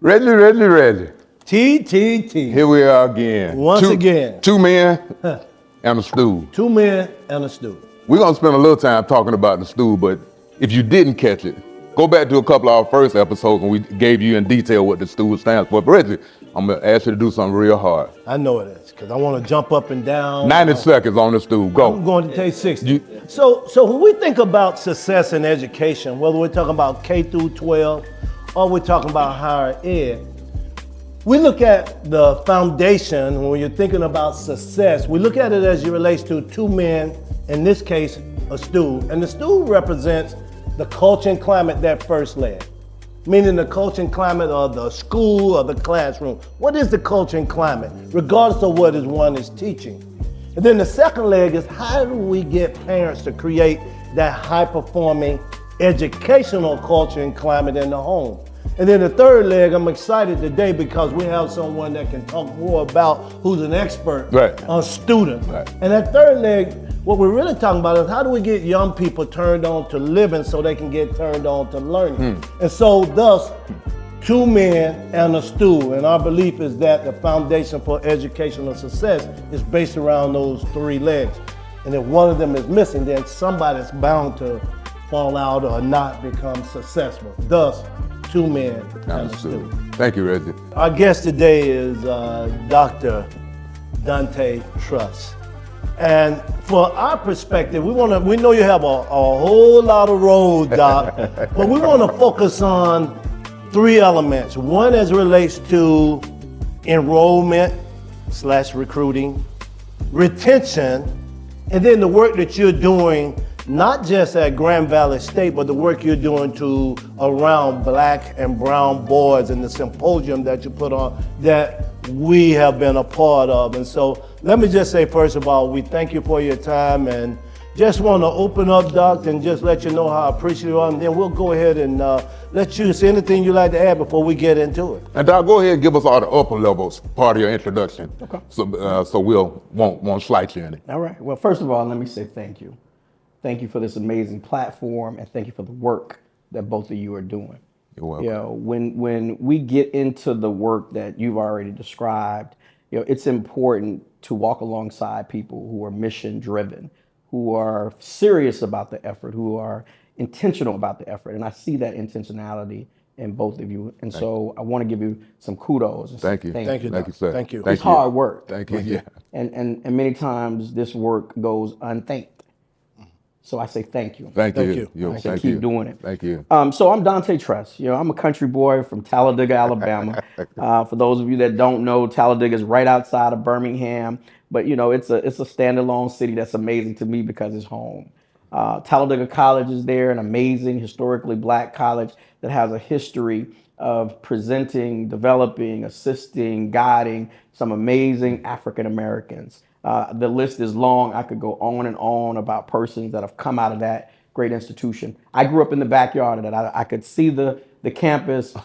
Reggie. TTT. Here we are again. Once again. Two men and a stool. 2 men and a stool. We're gonna spend a little time talking about the stool, but if you didn't catch it, go back to a couple of our first episodes when we gave you in detail what the stool stands for. But Reggie, I'm gonna ask you to do something real hard. I know it is, because I want to jump up and down. 90 seconds on the stool, go. I'm going to take 60. So when we think about success in education, whether we're talking about K through 12 or we're talking about higher ed, we look at the foundation when you're thinking about success. We look at it as it relates to 2 men, in this case, a stool. And the stool represents the culture and climate that first leg, meaning the culture and climate of the school or the classroom. What is the culture and climate, regardless of what one is teaching? And then the second leg is how do we get parents to create that high-performing educational culture and climate in the home? And then the third leg, I'm excited today because we have someone that can talk more about who's an expert on students. Right. And that third leg, what we're really talking about is how do we get young people turned on to living so they can get turned on to learning. And so thus, 2 men and a stool. And our belief is that the foundation for educational success is based around those 3 legs. And if one of them is missing, then somebody's bound to fall out or not become successful. Thus, 2 men and a stool. Thank you, Reggie. Our guest today is Dr. Donta Truss. And for our perspective, we know you have a whole lot of road, Doc, but we want to focus on 3 elements. One as it relates to enrollment / recruiting, retention, and then the work that you're doing not just at Grand Valley State, but the work you're doing around Black and brown boys and the symposium that you put on that we have been a part of. And so let me just say, first of all, we thank you for your time and just want to open up, Doc, and just let you know how appreciative you are. And then we'll go ahead and let you say anything you'd like to add before we get into it. And Doc, go ahead and give us all the upper levels part of your introduction. Okay. So we'll won't slight you in it. All right. Well, first of all, let me say thank you. Thank you for this amazing platform, and thank you for the work that both of you are doing. You're welcome. You know, when we get into the work that you've already described, you know, it's important to walk alongside people who are mission driven, who are serious about the effort, who are intentional about the effort. And I see that intentionality in both of you. And so I want to give you some kudos. Thank you. Thank you, Thank you, sir. Thank you. It's hard work. Thank you. Yeah. And many times this work goes unthanked. So I say thank you. Thank you. Keep doing it. Thank you. So I'm Donta Truss. You know, I'm a country boy from Talladega, Alabama. For those of you that don't know, Talladega is right outside of Birmingham. But you know, it's a standalone city that's amazing to me because it's home. Talladega College is there, an amazing historically Black college that has a history of presenting, developing, assisting, guiding some amazing African Americans. The list is long. I could go on and on about persons that have come out of that great institution. I grew up in the backyard of that. I could see the campus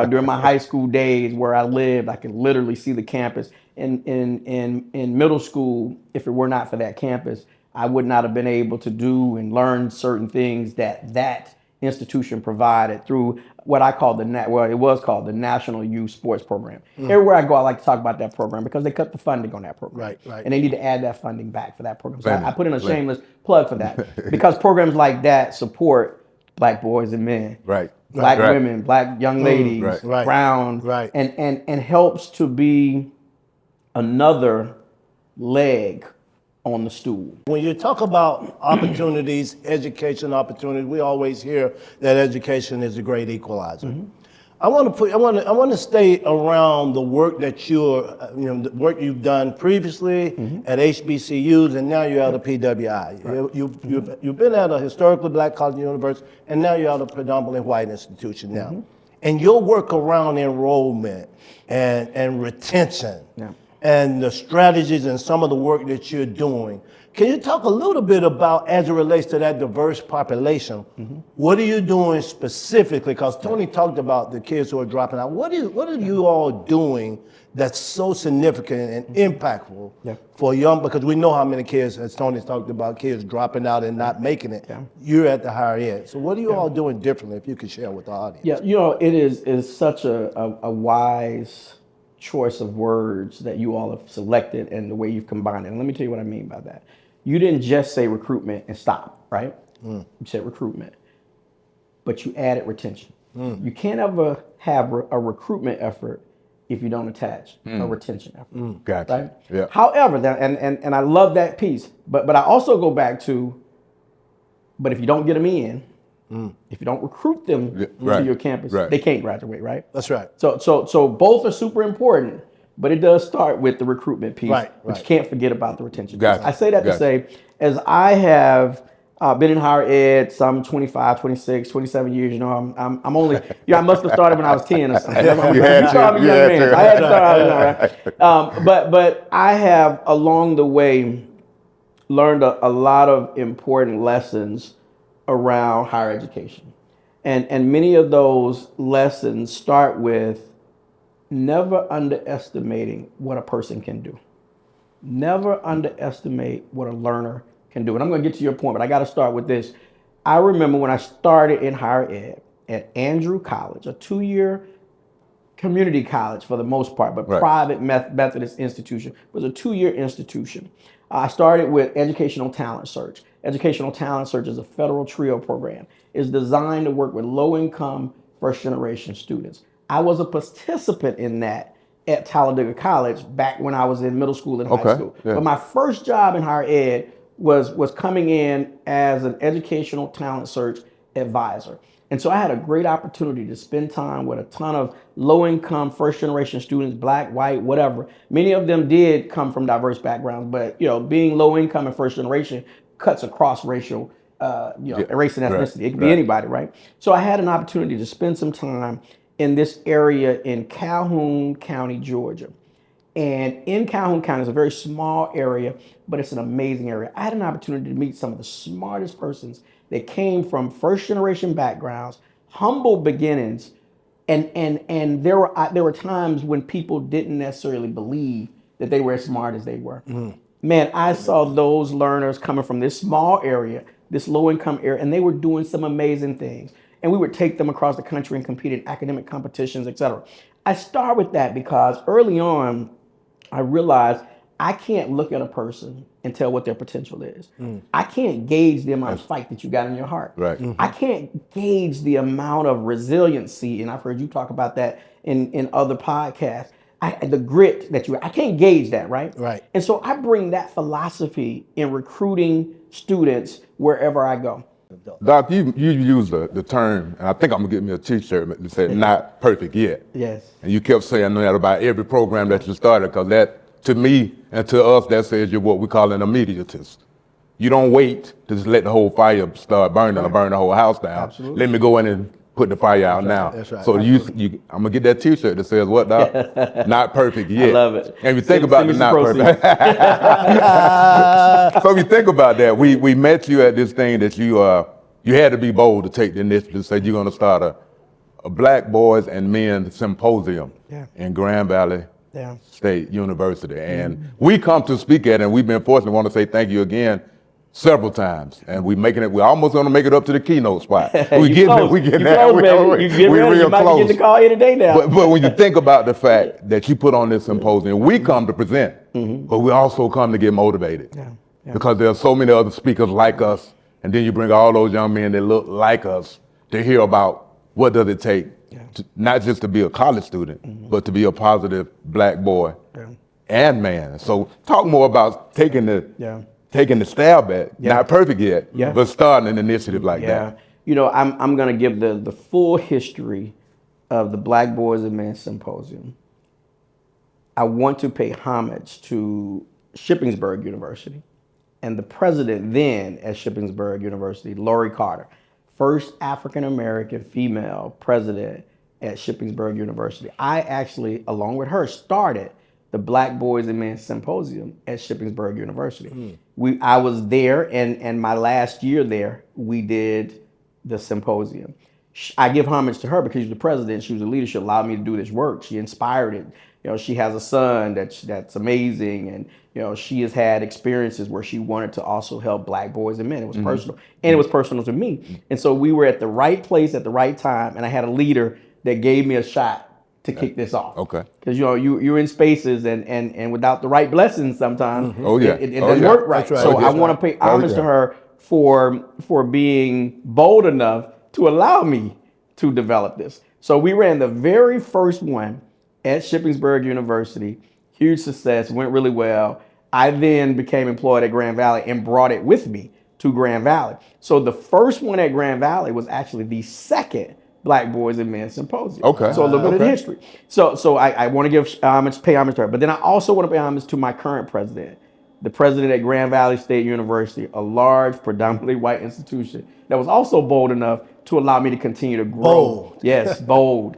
during my high school days where I lived. I could literally see the campus. In middle school, if it were not for that campus, I would not have been able to do and learn certain things that institution provided through what I call it was called the National Youth Sports Program. Everywhere I go, I like to talk about that program because they cut the funding on that program. Right. And they need to add that funding back for that program. So I put in a shameless plug for that because programs like that support Black boys and men. Right. Black women, Black young ladies, brown, and helps to be another leg on the stool. When you talk about opportunities, education opportunities, we always hear that education is a great equalizer. I want to stay around the work that the work you've done previously at HBCUs, and now you're at a PWI. You've been at a historically Black college and university, and now you're at a predominantly white institution now. And your work around enrollment and retention. and the strategies and some of the work that you're doing. Can you talk a little bit about, as it relates to that diverse population, what are you doing specifically? Because Tony talked about the kids who are dropping out. What are you all doing that's so significant and impactful for young, because we know how many kids, as Tony talked about, kids dropping out and not making it. You're at the higher end. So what are you all doing differently, if you could share with the audience? Yeah, it is such a wise choice of words that you all have selected and the way you've combined it. And let me tell you what I mean by that. You didn't just say recruitment and stop, right? You said recruitment, but you added retention. You can't ever have a recruitment effort if you don't attach a retention effort. Gotcha. Right? Yeah. However, and I love that piece, but I also go back to, but if you don't get them in, if you don't recruit them to your campus, they can't graduate, right? That's right. So both are super important, but it does start with the recruitment piece, but you can't forget about the retention piece. I say that to say, as I have been in higher ed some 25, 26, 27 years, I'm only, I must have started when I was 10 or something. You had to. I'm a young man, so I had to start out, right? But I have, along the way, learned a lot of important lessons around higher education. And many of those lessons start with never underestimating what a person can do. Never underestimate what a learner can do. And I'm going to get to your point, but I got to start with this. I remember when I started in higher ed at Andrew College, a 2-year community college for the most part, but private Methodist institution. It was a 2-year institution. I started with Educational Talent Search. Educational Talent Search is a federal TRIO program. It's designed to work with low-income, first-generation students. I was a participant in that at Talladega College back when I was in middle school and high school. But my first job in higher ed was coming in as an Educational Talent Search advisor. And so I had a great opportunity to spend time with a ton of low-income, first-generation students, black, white, whatever. Many of them did come from diverse backgrounds, but being low-income and first-generation cuts across racial, race and ethnicity. It could be anybody, right? So I had an opportunity to spend some time in this area in Calhoun County, Georgia. And in Calhoun County, it's a very small area, but it's an amazing area. I had an opportunity to meet some of the smartest persons that came from first-generation backgrounds, humble beginnings, and there were times when people didn't necessarily believe that they were as smart as they were. Man, I saw those learners coming from this small area, this low-income area, and they were doing some amazing things. And we would take them across the country and compete in academic competitions, et cetera. I start with that because early on, I realized I can't look at a person and tell what their potential is. I can't gauge the amount of fight that you got in your heart. I can't gauge the amount of resiliency, and I've heard you talk about that in other podcasts. The grit that I can't gauge that, right? And so I bring that philosophy in recruiting students wherever I go. Doc, you used the term, and I think I'm gonna get me a t-shirt that said not perfect yet. Yes. And you kept saying that about every program that you started, because that, to me and to us, that says you're what we call an immediatist. You don't wait to just let the whole fire start burning or burn the whole house down. Absolutely. Let me go in and put the fire out now. That's right. So I'm gonna get that t-shirt that says what, Doc? Not perfect yet. I love it. And if you think about the Send me not some perfect. So if you think about that, we met you at this thing that you had to be bold to take the initiative to say you're gonna start a Black Boys and Men Symposium in Grand Valley State University. And we come to speak at it, and we've been fortunate. I want to say thank you again several times. And we're almost gonna make it up to the keynote spot. We getting there. We're real might close. be getting the call here today now. But when you think about the fact that you put on this symposium, we come to present, but we also come to get motivated. Because there are so many other speakers like us, and then you bring all those young men that look like us to hear about what does it take, to, not just to be a college student, but to be a positive Black boy and man. So talk more about taking the stab at, not perfect yet, but starting an initiative like that. I'm gonna give the full history of the Black Boys and Men Symposium. I want to pay homage to Shippensburg University and the president then at Shippensburg University, Lori Carter, first African-American female president at Shippensburg University. I actually, along with her, started the Black Boys and Men Symposium at Shippensburg University. I was there, and my last year there, we did the symposium. I give homage to her because she was the president. She was the leader. She allowed me to do this work. She inspired it. She has a son that's amazing, and she has had experiences where she wanted to also help Black boys and men. It was personal, and it was personal to me. And so we were at the right place at the right time, and I had a leader that gave me a shot to kick this off. Okay. Because you're in spaces, and without the right blessings, sometimes it doesn't work right. That's right. So I want to pay homage to her for being bold enough to allow me to develop this. So we ran the very first one at Shippensburg University. Huge success, went really well. I then became employed at Grand Valley and brought it with me to Grand Valley. So the first one at Grand Valley was actually the second Black Boys and Men Symposium. Okay. So a little bit of the history. So I want to give pay homage to her, but then I also want to pay homage to my current president, the president at Grand Valley State University, a large, predominantly white institution that was also bold enough to allow me to continue to grow. Bold. Yes, bold,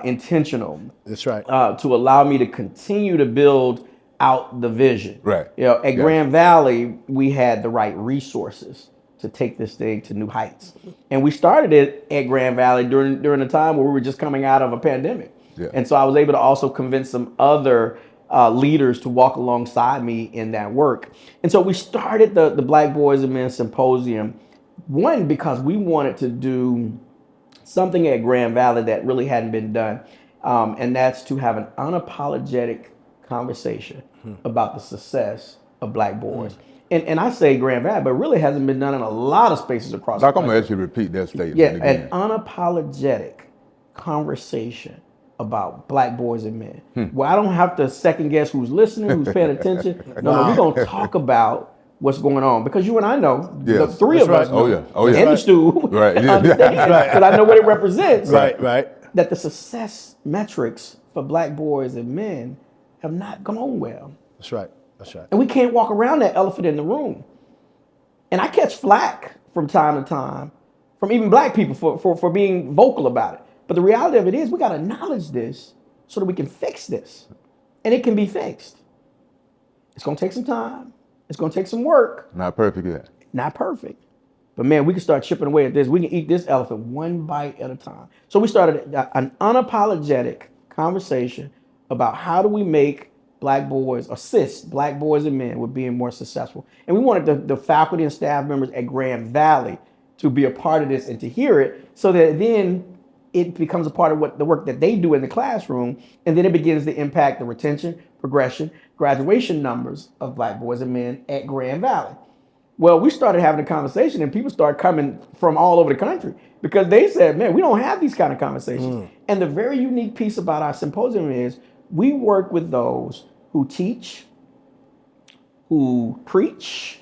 intentional. That's right. To allow me to continue to build out the vision. Right. At Grand Valley, we had the right resources to take this thing to new heights. And we started it at Grand Valley during a time where we were just coming out of a pandemic. Yeah. And so I was able to also convince some other leaders to walk alongside me in that work. And so we started the Black Boys and Men Symposium, one, because we wanted to do something at Grand Valley that really hadn't been done. And that's to have an unapologetic conversation about the success of Black boys. And I say Grand Valley, but really hasn't been done in a lot of spaces across the Doc, I'm country. going to ask you to repeat that statement Yeah, again. an unapologetic conversation about Black boys and men. Well, I don't have to second guess who's listening, who's paying attention. No, we're going to talk about what's going on, because you and I know, the Yes. three of us know, Oh, yeah. and the Stool, Right. understand, because I know what it represents. Right. That the success metrics for Black boys and men have not gone well. That's right. And we can't walk around that elephant in the room. And I catch flack from time to time from even Black people for being vocal about it. But the reality of it is we got to acknowledge this so that we can fix this. And it can be fixed. It's going to take some time. It's going to take some work. Not perfect yet. Not perfect. But man, we can start chipping away at this. We can eat this elephant one bite at a time. So we started an unapologetic conversation about how do we make Black boys, assist Black boys and men with being more successful. And we wanted the faculty and staff members at Grand Valley to be a part of this and to hear it, so that then it becomes a part of the work that they do in the classroom. And then it begins to impact the retention, progression, graduation numbers of Black boys and men at Grand Valley. Well, we started having a conversation, and people started coming from all over the country because they said, man, we don't have these kind of conversations. And the very unique piece about our symposium is we work with those who teach, who preach,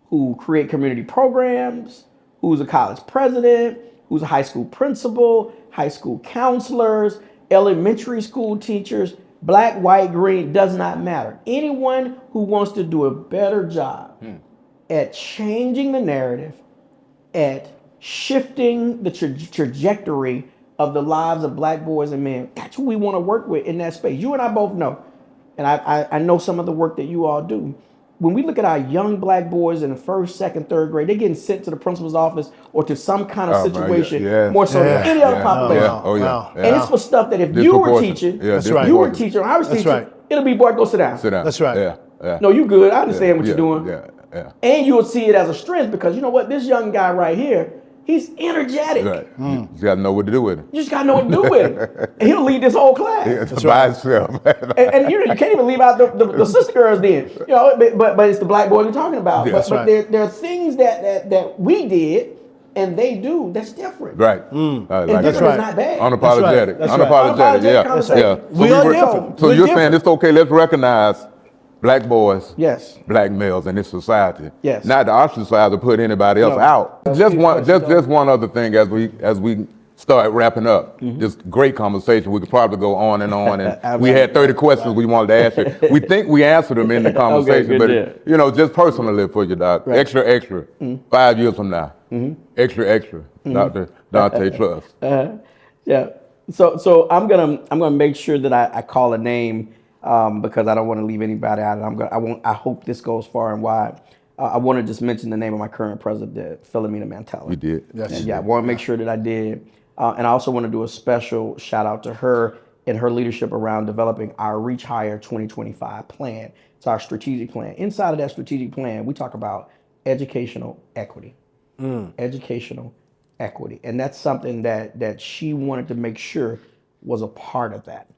who create community programs, who's a college president, who's a high school principal, high school counselors, elementary school teachers, Black, white, green, does not matter. Anyone who wants to do a better job at changing the narrative, at shifting the trajectory of the lives of Black boys and men, that's who we want to work with in that space. You and I both know, and I know some of the work that you all do. When we look at our young Black boys in the first, second, third grade, they're getting sent to the principal's office or to some kind of situation more so than any other population. And it's for stuff that if you were teaching, you were teaching, I was teaching, it'll be, boy, go sit down. That's right. Yeah. No, you good. I understand what you're doing. Yeah. And you'll see it as a strength because you know what? This young guy right here, he's energetic. Right. You got to know what to do with it. You just got to know what to do with it. And he'll lead this whole class. It's by itself. and you can't even leave out the sister girls then. But it's the Black boys we're talking about. Yeah, but there are things that we did and they do that's different. Right. And Like different right. is not bad. Unapologetic. That's right. Unapologetic. Unapologetic Yeah. conversation. We are different. So We're you're saying different. it's okay, let's recognize Black boys, Yes. Black males in this society. Yes. Not to ostracize or put anybody else No. out. That's Just good. one other thing as we start wrapping up. Just great conversation. We could probably go on and on. And we had 30 questions we wanted to ask you. We think we answered them in the conversation, good but just personally for you, Doc. Right. Extra. 5 years from now. Extra. Dr. Donta Truss. Yeah. So I'm gonna make sure that I call a name because I don't want to leave anybody out. I hope this goes far and wide. I want to just mention the name of my current president, Philomena Mantella. You did. Yes. Yeah, I want to make sure that I did. And I also want to do a special shout out to her and her leadership around developing our Reach Higher 2025 plan. It's our strategic plan. Inside of that strategic plan, we talk about educational equity. Educational equity. And that's something that she wanted to make sure was a part of that.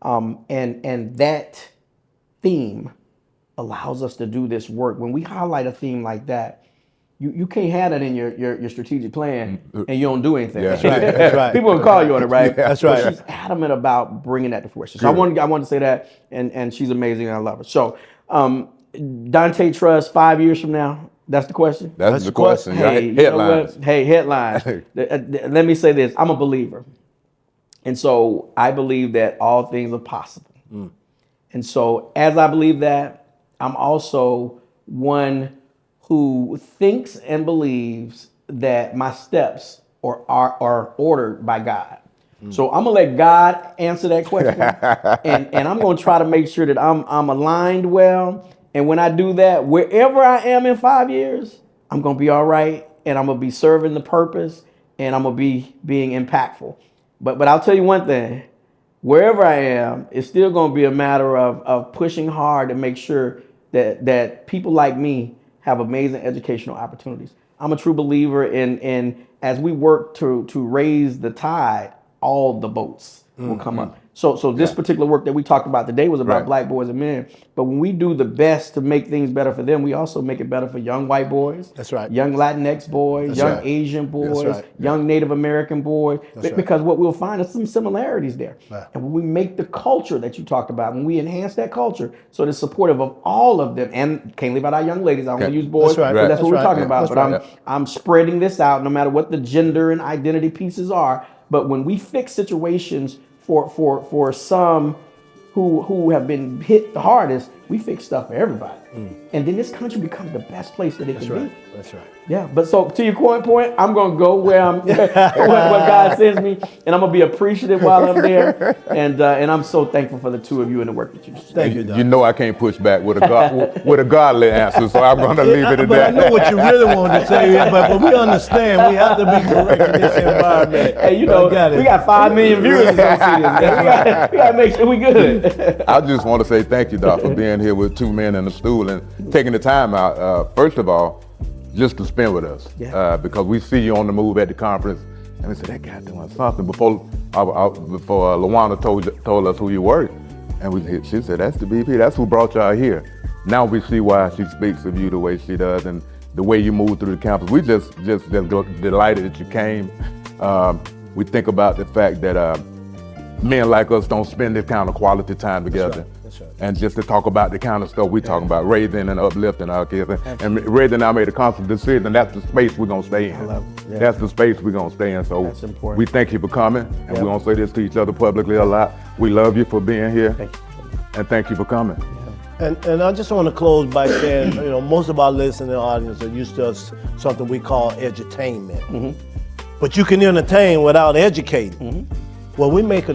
And that theme allows us to do this work. When we highlight a theme like that, you can't have that in your strategic plan and you don't do anything. Yeah. That's right. That's right. People will call you on it, right? Yeah. That's right. But she's adamant about bringing that to fruition. So I wanted to say that, and she's amazing and I love her. So Donta Truss, 5 years from now, that's the question? That's the question. Hey, you know what? Hey, headlines. Let me say this. I'm a believer. And so I believe that all things are possible. And so as I believe that, I'm also one who thinks and believes that my steps are ordered by God. So I'm gonna let God answer that question, and I'm gonna try to make sure that I'm aligned well. And when I do that, wherever I am in 5 years, I'm gonna be all right, and I'm gonna be serving the purpose, and I'm gonna be being impactful. But I'll tell you one thing: wherever I am, it's still gonna be a matter of pushing hard to make sure that people like me have amazing educational opportunities. I'm a true believer in as we work to raise the tide, all the boats will come up. So this particular work that we talked about today was about black boys and men. But when we do the best to make things better for them, we also make it better for young white boys. That's right. Young Latinx boys, That's young right. Asian boys, That's right. young Native American boys. right. Because what we'll find is some similarities there. Right. And when we make the culture that you talked about, when we enhance that culture, so it's supportive of all of them, and can't leave out our young ladies. I don't want to use boys, That's right. but that's That's what we're right. talking about. That's But right. I'm spreading this out, no matter what the gender and identity pieces are. But when we fix situations for some who have been hit the hardest, we fix stuff for everybody. And then this country becomes the best place that it can be. That's right. Yeah, but so to your point, I'm gonna go where where God sends me, and I'm gonna be appreciative while I'm there. And I'm so thankful for the two of you and the work that you do. Thank you, Doc. You know I can't push back with a godly answer, so I'm going to leave it at But I that. know what you really wanted to say, but we understand we have to be correct in this environment. Hey, you know, we got 5 million viewers to go see this. We gotta make sure we good. I just want to say thank you, Doc, for being here with two men in the stool and taking the time out, first of all, just to spend with us. Because we see you on the move at the conference, and we said, that guy doing something. Before LaWanda told us who you were, and she said, that's the BP, that's who brought y'all here. Now we see why she speaks of you the way she does and the way you move through the campus. We just delighted that you came. We think about the fact that men like us don't spend this kind of quality time together. That's right. And just to talk about the kind of stuff we talking about, raising and uplifting our kids. And Reggie and I made a conscious decision, and that's the space we're gonna stay in. I love it. Yeah. That's the space we're gonna stay in. So That's important. we thank you for coming, and we're gonna say this to each other publicly a lot. We love you for being here, Thank you. and thank you for coming. And I just want to close by saying, most of our listening audience are used to something we call edutainment. But you can entertain without educating. Well, we made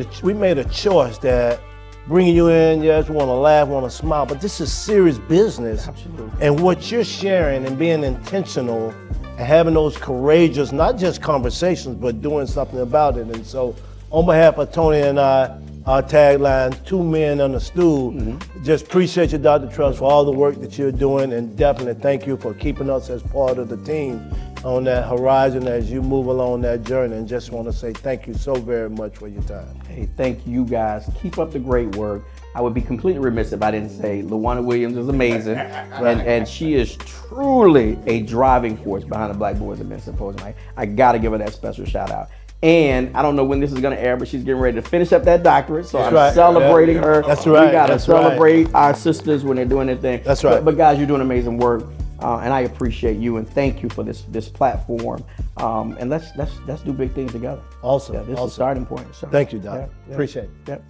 a choice that bringing you in, yes, we want to laugh, want to smile, but this is serious business. Absolutely. And what you're sharing and being intentional and having those courageous, not just conversations, but doing something about it. And so on behalf of Tony and I, our tagline, two men on the stool, just appreciate you, Dr. Truss, for all the work that you're doing, and definitely thank you for keeping us as part of the team on that horizon as you move along that journey. And just want to say thank you so very much for your time. Hey, thank you guys. Keep up the great work. I would be completely remiss if I didn't say LaWanda Williams is amazing, and she is truly a driving force behind the Black Boys and Men Symposium. I gotta give her that special shout out. And I don't know when this is gonna air, but she's getting ready to finish up that doctorate, so I'm celebrating her. That's right. We gotta That's celebrate our sisters when they're doing their thing. That's right. But guys, you're doing amazing work, and I appreciate you, and thank you for this platform. And let's do big things together. Awesome. Yeah, this is a Awesome. starting point. So Thank you, Doc. yeah. Appreciate it. Yep.